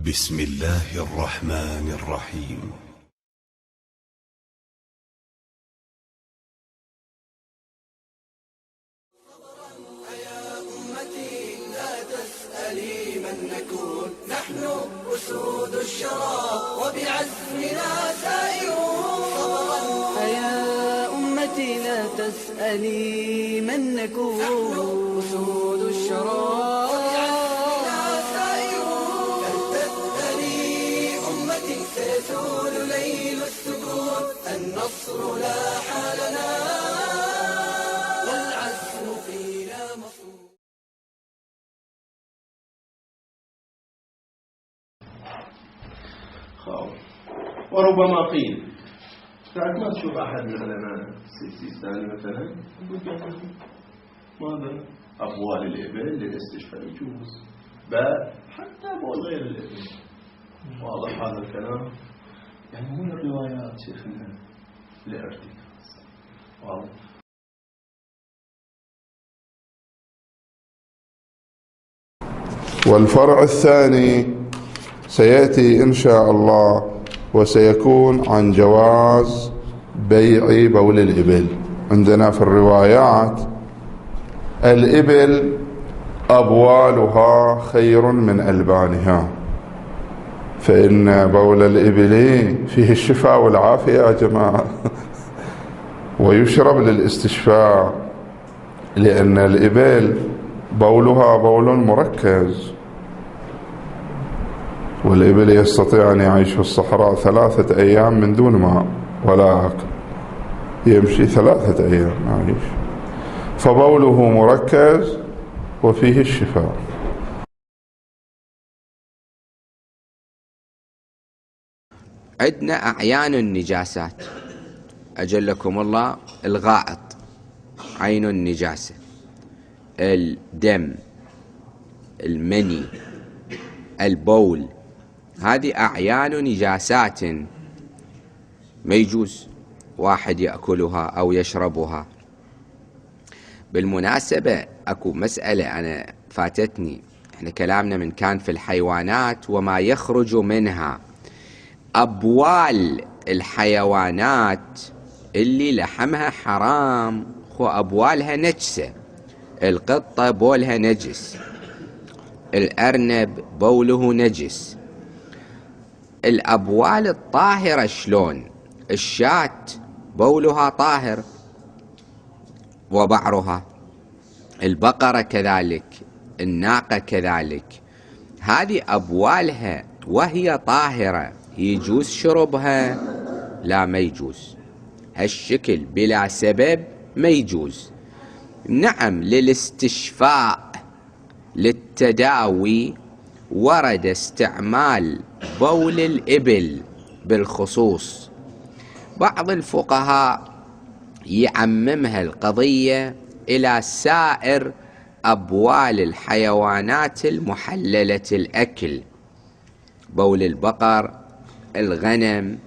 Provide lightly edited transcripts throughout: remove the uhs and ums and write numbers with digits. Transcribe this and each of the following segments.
بسم الله الرحمن الرحيم. يا أمتي لا تسألي من نكون، نحن أسود الشرى وبعزمنا سائرون. يا أمتي لا تسألي من نكون، نحن أسود الشرى وبعزمنا سائرون. فلتأذني أمتي سيزول ليل السكون، النصر لاح لنا والعزم فينا مصون. وربما قيل ساعة ما تشوف أحد من علماء السيستاني مثلا يقول ماذا؟ أبوال الإبل للاستشفاء يجوز، بل حتى أبوال غير الإبل. واضح هذا الكلام؟ يعني مو الروايات شيخنا لارتكاز. واضح. والفرع الثاني سيأتي إن شاء الله وسيكون عن جواز بيع بول الإبل. عندنا في الروايات الإبل أبوالها خير من ألبانها، فإن بول الإبل فيه الشفاء والعافية يا جماعة ويشرب للاستشفاء، لأن الإبل بولها بول مركز، والإبل يستطيع أن يعيش في الصحراء 3 أيام من دون ماء ولا أكل، يمشي 3 أيام يعيش، فبوله مركز وفيه الشفاء. عندنا أعيان النجاسات أجلكم الله: الغائط عين النجاسة، الدم، المني، البول، هذه أعيان نجاسات ما يجوز واحد يأكلها أو يشربها. بالمناسبة أكو مسألة أنا فاتتني، احنا كلامنا من كان في الحيوانات وما يخرج منها. أبوال الحيوانات اللي لحمها حرام خو أبوالها نجسة. القطة بولها نجس، الأرنب بوله نجس. الأبوال الطاهرة شلون؟ الشاة بولها طاهر وبعرها، البقرة كذلك، الناقة كذلك، هذه أبوالها وهي طاهرة يجوز شربها؟ لا، ما يجوز. هالشكل بلا سبب ما يجوز. نعم، للاستشفاء للتداوي ورد استعمال بول الإبل بالخصوص. بعض الفقهاء يعممها القضية إلى سائر أبوال الحيوانات المحللة الأكل، بول البقر، الغنم،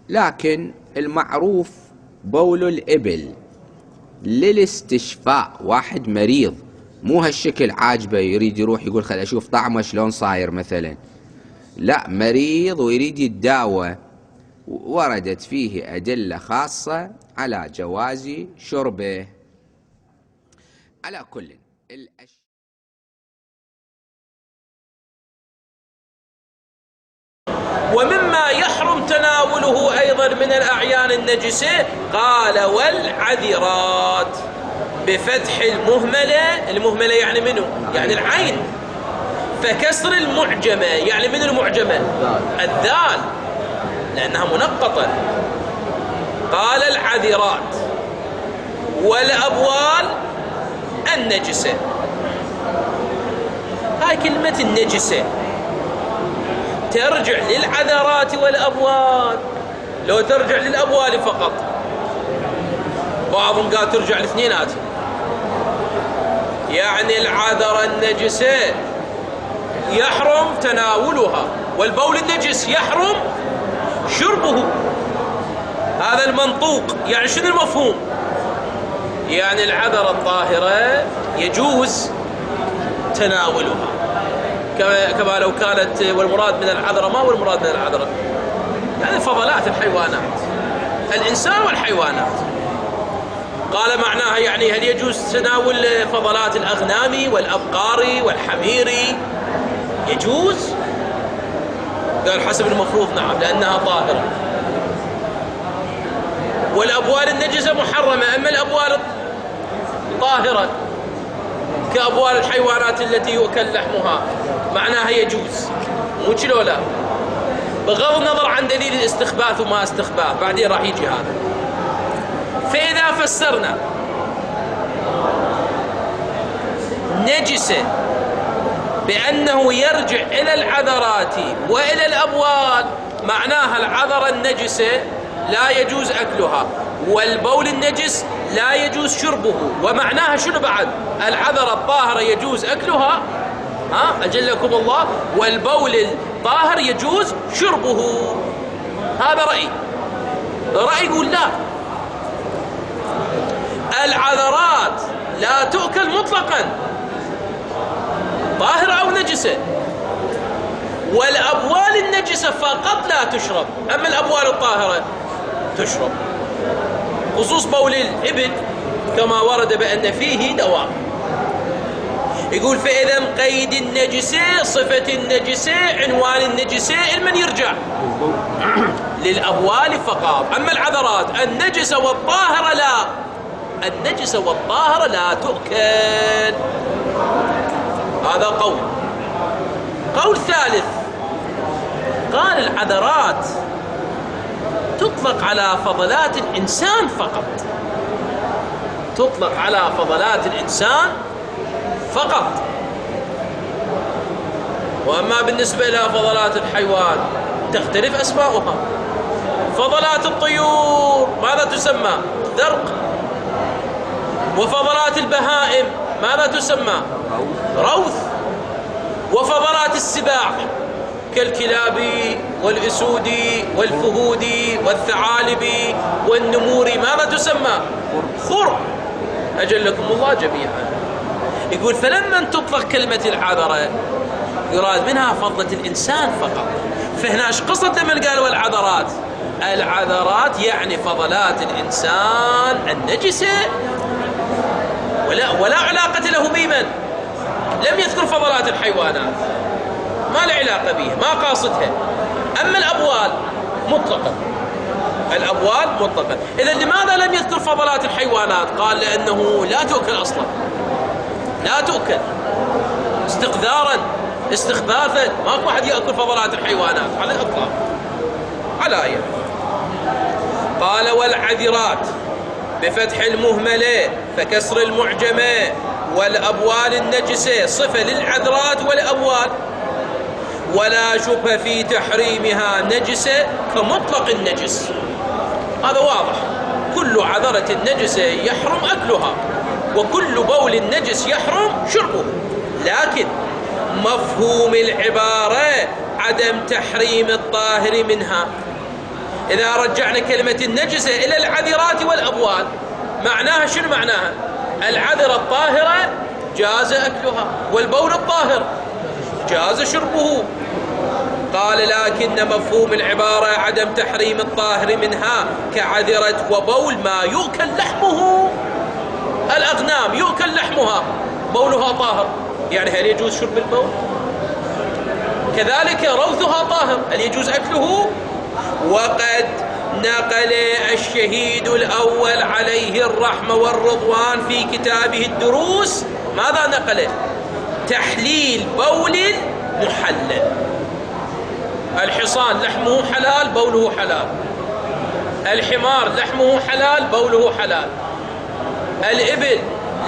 لكن المعروف بول الإبل للاستشفاء. واحد مريض مو هالشكل عاجبه يريد يروح يقول خل أشوف طعمه شلون صاير مثلا، لا، مريض ويريد يتداوى، وردت فيه أدلة خاصة على جواز شربه. على كل ومما يحرم تناوله أيضا من الأعيان النجسة قال والعذرات بفتح المهملة يعني منه؟ يعني العين، فكسر المعجمة يعني من المعجمة؟ الذال، لأنها منقطة. قال العذرات والأبوال النجسة. هاي كلمة النجسة ترجع للعذرات والأبوال، لو ترجع للأبوال فقط؟ بعضهم قال ترجع لاثنينات، يعني العذرة النجسة يحرم تناولها، والبول النجس يحرم شربه. هذا المنطوق. يعني شنو المفهوم؟ يعني العذرة الطاهرة يجوز تناولها، كما لو كانت والمراد من العذرة. ما هو المراد من العذرة؟ يعني فضلات الحيوانات، الإنسان والحيوانات. قال معناها يعني هل يجوز تناول فضلات الأغنام والأبقار والحمير؟ يجوز؟ قال حسب المفروض نعم، لأنها طاهرة. والأبوال النجسة محرمة، أما الأبوال طاهرة كأبوال الحيوانات التي يؤكل لحمها معناها يجوز. مو كذا لا، بغض النظر عن دليل الاستخباث وما استخباث، بعدين راح يجي هذا. فإذا فسرنا نجسة بأنه يرجع إلى العذرات وإلى الأبوال، معناها العذرة النجسة لا يجوز أكلها، والبول النجس لا يجوز شربه. ومعناها شنو بعد؟ العذرة الطاهرة يجوز أكلها، أجلكم الله، والبول الطاهر يجوز شربه. هذا رأي يقول لا، العذرات لا تؤكل مطلقا طاهرة أو نجسة، والأبوال النجسة فقط لا تشرب، أما الأبوال الطاهرة تشرب، خصوص بول الإبل كما ورد بأن فيه دواء. يقول فإذا قيد النجسة صفة النجسة عنوان النجسة لمن يرجع؟ للأبوال فقط. أما العذرات النجسة والطاهرة لا، النجسة والطاهرة لا تؤكل. هذا قول ثالث، قال العذرات تطلق على فضلات الإنسان فقط، تطلق على فضلات الإنسان فقط. وأما بالنسبة إلى فضلات الحيوان تختلف أسماؤها. فضلات الطيور ماذا تسمى؟ ذرق. وفضلات البهائم ماذا تسمى؟ روث. وفضلات السباع كالكلاب والأسود والفهود والثعالب والنمور ماذا تسمى؟ خر. أجلكم الله جميعا. يقول فلما تطلق كلمة العذرة يراد منها فضلة الإنسان فقط. فهنا ايش قصد لما قالوا العذرات؟ العذرات يعني فضلات الإنسان النجسة، ولا علاقة له بمن؟ لم يذكر فضلات الحيوانات، ما له علاقة بها، ما قاصدها. أما الأبوال مطلقا، الأبوال مطلقا. إذا لماذا لم يذكر فضلات الحيوانات؟ قال لأنه لا تؤكل أصلا، لا تؤكل استقذارا استخباثا، ماكو أحد يأكل فضلات الحيوانات على الإطلاق على آية. قال والعذرات بفتح المهملة فكسر المعجمة، والأبوال النجسة صفة للعذرات والأبوال، ولا شبه في تحريمها نجسة كمطلق النجس. هذا واضح، كل عذرة نجسة يحرم أكلها، وكل بول النجس يحرم شربه. لكن مفهوم العبارة عدم تحريم الطاهر منها. إذا رجعنا كلمة النجسة إلى العذرات والأبوال معناها شنو معناها؟ العذرة الطاهرة جاز أكلها، والبول الطاهر جاز شربه. قال لكن مفهوم العبارة عدم تحريم الطاهر منها كعذرة وبول ما يؤكل لحمه. الأغنام يؤكل لحمها، بولها طاهر، يعني هل يجوز شرب البول؟ كذلك روثها طاهر، هل يجوز أكله؟ وقد نقل الشهيد الأول عليه الرحمة والرضوان في كتابه الدروس ماذا نقل؟ تحليل بول محلل. الحصان لحمه حلال بوله حلال، الحمار لحمه حلال بوله حلال، الإبل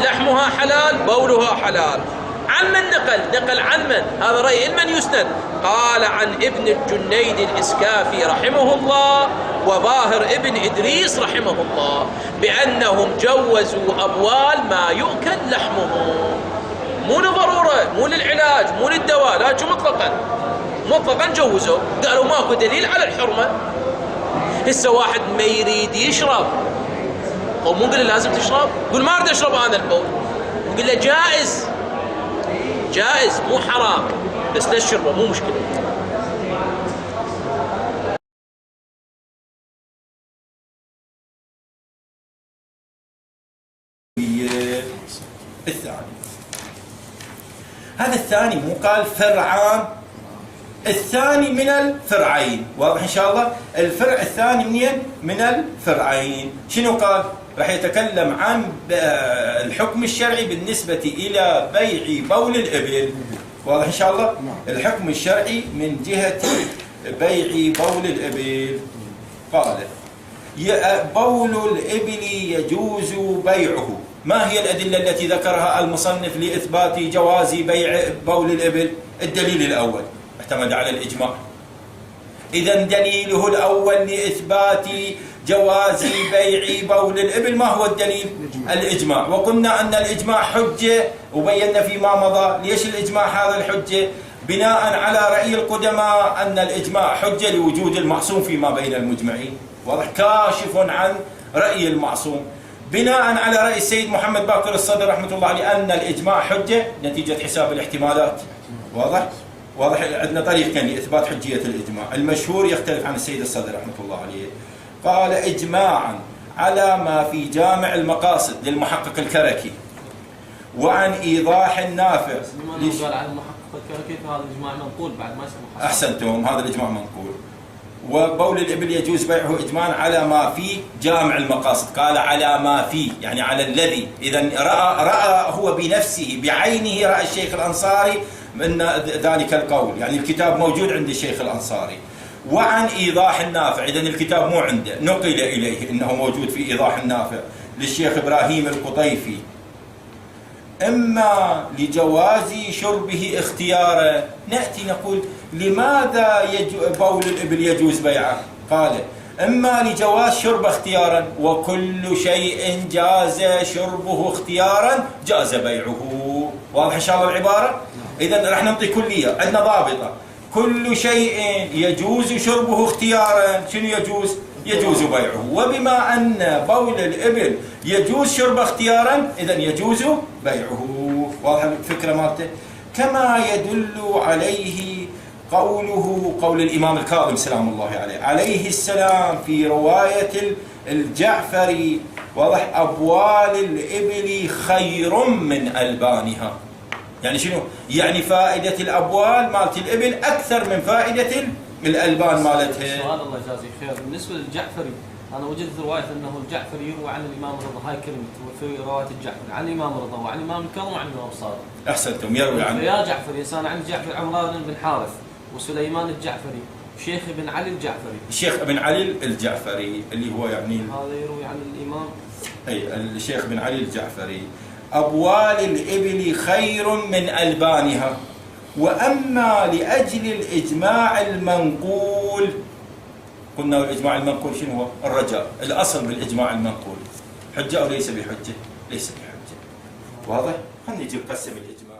لحمها حلال بولها حلال. عن من نقل عن من؟ هذا رأي من يسند؟ قال عن ابن الجنيد الإسكافي رحمه الله وظاهر ابن إدريس رحمه الله بأنهم جوزوا أبوال ما يؤكل لحمه، مو لضرورة، مو للعلاج، مو للدواء، لكن مطلقا جوزوا. قالوا ماكو دليل على الحرمة. هسه واحد ما يريد يشرب، أو مو قل لازم تشرب، قل ما أريد أشرب أنا البول، قل له جائز مو حرام. بس للشربة مو مشكلة. الثاني هذا الثاني مو قال فرعان، الثاني من الفرعين، واضح إن شاء الله. الفرع الثاني منين؟ من الفرعين. شنو قال؟ راح يتكلم عن الحكم الشرعي بالنسبة إلى بيع بول الإبل، واضح إن شاء الله. الحكم الشرعي من جهة بيع بول الإبل. قال بول الإبل يجوز بيعه. ما هي الأدلة التي ذكرها المصنف لإثبات جواز بيع بول الإبل؟ الدليل الأول اعتمد على الإجماع. إذن دليله الأول لإثبات جواز بيع بول الإبل ما هو الدليل؟ الإجماع. وقلنا أن الإجماع حجة، وبينا فيما مضى ليش الإجماع هذا الحجة؟ بناء على رأي القدماء أن الإجماع حجة لوجود المعصوم فيما بين المجمعين، واضح، كاشف عن رأي المعصوم. بناء على رأي السيد محمد باقر الصدر رحمة الله عليه أن الإجماع حجة نتيجة حساب الاحتمالات، واضح؟ عندنا طريقين لإثبات حجية الإجماع. المشهور يختلف عن السيد الصدر رحمة الله عليه، قال إجماعا على ما في جامع المقاصد للمحقق الكركي وعن إيضاح النافع. ليش قال عن المحقق الكركي؟ هذا الإجماع منقول بعد ما يسمى. أحسنتم، هذا الإجماع منقول. وبول الإبل يجوز بيعه إجماعا على ما في جامع المقاصد، قال على ما في يعني على الذي. إذا رأى هو بنفسه بعينه، رأى الشيخ الأنصاري من ذلك القول، يعني الكتاب موجود عند الشيخ الأنصاري. وعن إيضاح النافع، إذن الكتاب مو عنده، نقل إليه إنه موجود في إيضاح النافع للشيخ إبراهيم القطيفي. إما لجواز شربه اختيارا. نأتي نقول لماذا بول الإبل يجوز بيعه؟ قال إما لجواز شرب اختيارا، وكل شيء جاز شربه اختيارا جاز بيعه. واضح إن شاء الله العبارة؟ إذن راح نعطي كلية، عندنا ضابطة. كل شيء يجوز شربه اختيارا، شنو يجوز؟ يجوز بيعه. وبما أن بول الإبل يجوز شرب اختيارا إذن يجوز بيعه. واضح الفكرة مالته؟ كما يدل عليه قول الإمام الكاظم سلام الله عليه السلام في رواية الجعفري، واضح، أبوال الإبل خير من ألبانها. يعني شنو؟ يعني فائدة الأبوال مالت الإبل أكثر من فائدة الألبان مالتها. سؤال الله يجازيك خير، بالنسبة للجعفري أنا وجدت رواية أنه الجعفري يروى عن الإمام الرضا، هاي كلمة في رواية الجعفري عن الإمام الرضا وعن الإمام الكاظم وعن الإمام الصادق. أحسنتم، يروي عنه. يا جعفر إنسان عن جعفر عمران بن حارث وسليمان الجعفري شيخ بن علي الجعفري. الشيخ بن علي الجعفري اللي هو يعني هذا يروي عن الإمام الشيخ بن علي الجعفري. أبوال الإبل خير من ألبانها. وأما لأجل الإجماع المنقول، قلنا الإجماع المنقول شنو هو؟ الرجاء. الأصل بالإجماع المنقول حجة أو ليس بحجة؟ ليس بحجة. واضح؟ خلينا نجي نقسم الإجماع.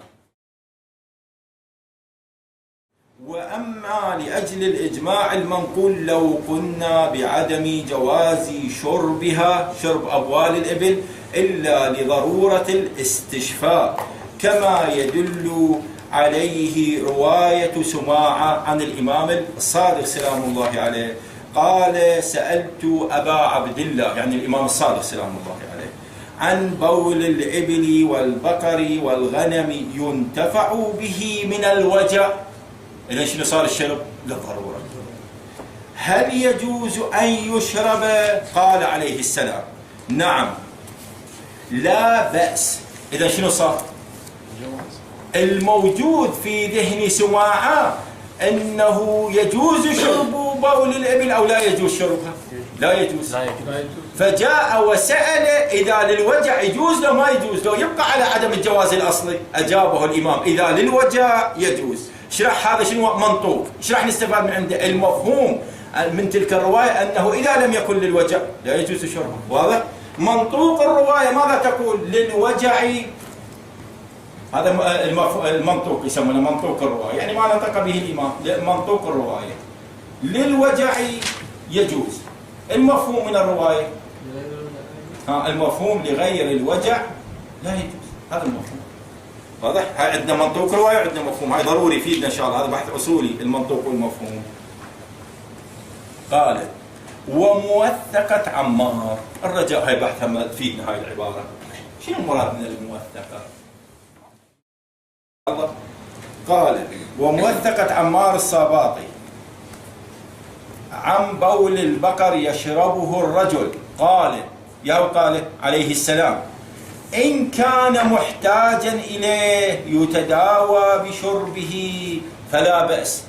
وأما لأجل الإجماع المنقول لو قلنا بعدم جواز شربها، شرب أبوال الإبل، إلا لضرورة الاستشفاء، كما يدل عليه رواية سماعة عن الإمام الصادق سلام الله عليه. قال سألت أبا عبد الله يعني الإمام الصادق سلام الله عليه عن بول الإبل والبقر والغنم ينتفع به من الوجع. إذن شنو صار الشرب؟ للضرورة. هل يجوز أن يشرب؟ قال عليه السلام نعم لا بأس. إذن شنو صار؟ الموجود في ذهن سماعة أنه يجوز شرب بول الإبل أو لا يجوز شربها؟ لا يجوز. فجاء وسأل إذا للوجع يجوز لو ما يجوز، لو يبقى على عدم الجواز الأصلي. أجابه الإمام إذا للوجع يجوز. شرح هذا شنو منطوق؟ ايش راح نستفاد من عنده؟ المفهوم من تلك الرواية أنه إذا لم يكن للوجع لا يجوز شربه. واضح؟ منطوق الرواية ماذا تقول؟ للوجع. هذا المنطوق يسمونه منطوق الرواية، يعني ما نطق به الإمام. منطوق الرواية للوجع يجوز. المفهوم من الرواية المفهوم لغير الوجع لا يجوز. هذا المفهوم. واضح؟ هاي عندنا منطوق رواية وعندنا مفهوم، هاي ضروري يفيدنا إن شاء الله، هذا بحث أصولي المنطوق والمفهوم. قال وموثقة عمار، الرجاء هاي بحثها تفيدنا هاي العبارة، شنو المراد من الموثقة؟ قال وموثقة عمار الصاباطي عن بول البقر يشربه الرجل، قال عليه السلام إن كان محتاجا إليه يتداوى بشربه فلا بأس.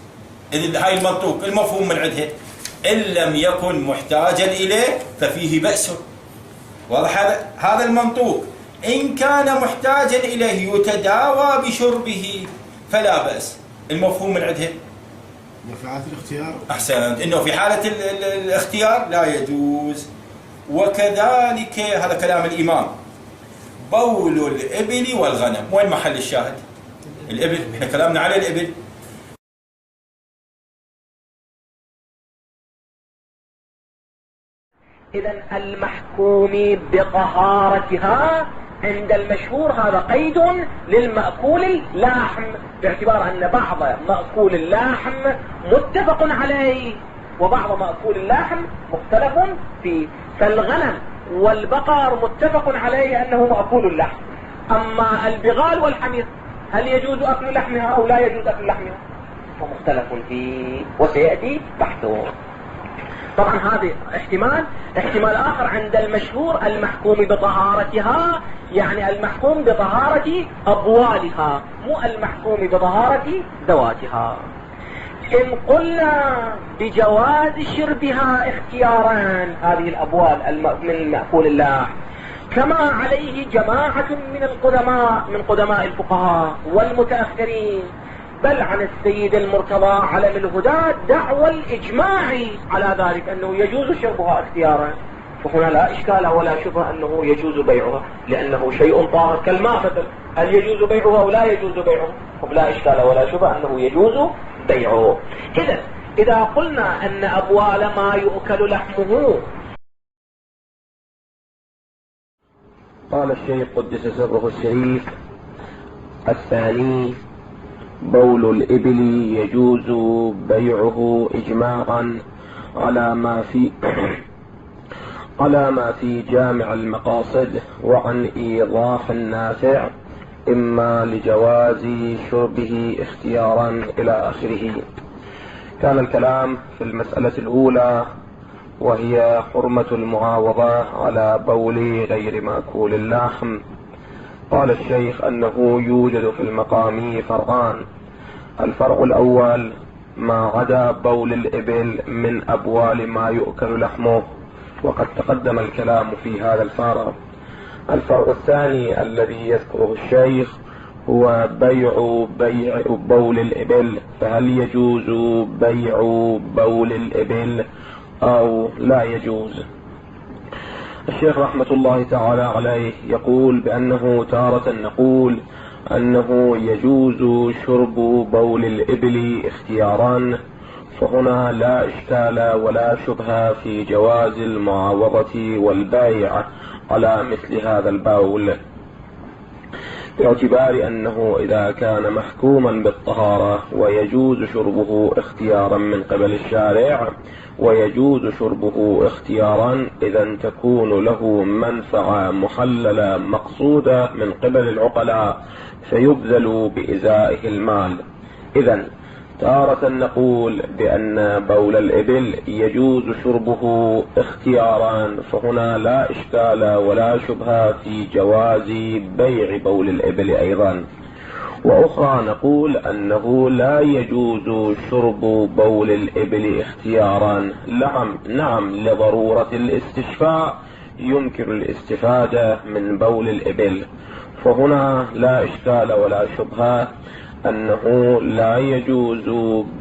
إذن هاي المنطوق المفهوم من عندها، إن لم يكن محتاجا إليه ففيه بأس. واضح هذا المنطوق، إن كان محتاجا إليه يتداوى بشربه فلا بأس. المفهوم من عندها في حالة الاختيار. أحسنت، إنه في حالة الاختيار لا يجوز. وكذلك هذا كلام الإمام بول الإبل والغنم. وين محل الشاهد؟ الإبل، إحنا كلامنا على الإبل. إذن المحكوم بطهارتها عند المشهور هذا قيد للمأكول اللحم، باعتبار أن بعض مأكول اللحم متفق عليه وبعض مأكول اللحم مختلف فيه. فالغنم والبقر متفق عليه أنه مأكول اللحم، أما البغال والحمير هل يجوز أكل لحمها أو لا يجوز أكل لحمها فمختلف فيه وسيأتي بحثه. طبعا هذا احتمال آخر عند المشهور المحكوم بطهارتها، يعني المحكوم بطهارة أبوالها مو المحكوم بطهارة ذواتها. إن قلنا بجواز شربها اختيارا هذه الأبوال من مأكول الله، كما عليه جماعة من قدماء الفقهاء والمتأخرين، بل عن السيد المرتضى علم الهدى دعوى الإجماع على ذلك أنه يجوز شربها اختيارا، فهنا لا إشكال ولا شبهة أنه يجوز بيعها، لأنه شيء طاهر كالماء مثلا، هل يجوز بيعها أو لا يجوز بيعه؟ لا إشكال ولا شبهة أنه يجوز بيعه. إذا قلنا أن أبوال ما يؤكل لحمه. قال الشيخ قدس سره الشريف: الثاني بول الإبل يجوز بيعه إجماعا على ما في جامع المقاصد وعن إيضاح النافع، إما لجواز شربه اختيارا إلى آخره. كان الكلام في المسألة الأولى وهي حرمة المعاوضة على بول غير مأكول اللحم. قال الشيخ أنه يوجد في المقام فرعان: الفرع الأول ما عدا بول الإبل من أبوال ما يؤكل لحمه، وقد تقدم الكلام في هذا الفرع. الفرع الثاني الذي يذكره الشيخ هو بيع بول الإبل، فهل يجوز بيع بول الإبل أو لا يجوز؟ الشيخ رحمة الله تعالى عليه يقول بأنه تارة نقول أنه يجوز شرب بول الإبل اختيارا، فهنا لا إشكال ولا شبهة في جواز المعاوضة والبيع على مثل هذا البول، باعتبار أنه إذا كان محكوما بالطهارة ويجوز شربه اختيارا من قبل الشارع ويجوز شربه اختيارا، إذا تكون له منفعة محللة مقصودة من قبل العقلاء فيبذل بإزائه المال. إذن تارة نقول بأن بول الإبل يجوز شربه اختيارا، فهنا لا إشكال ولا شبهة في جواز بيع بول الإبل أيضا. وأخرى نقول أنه لا يجوز شرب بول الإبل اختيارا، نعم لضرورة الاستشفاء يمكن الاستفادة من بول الإبل، فهنا لا إشكال ولا شبهة أنه لا يجوز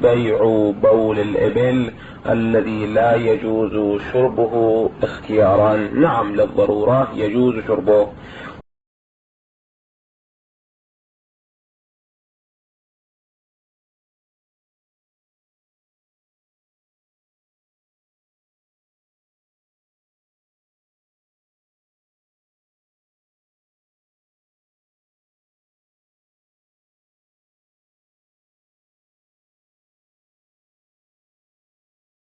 بيع بول الإبل الذي لا يجوز شربه اختيارا، نعم للضرورة يجوز شربه.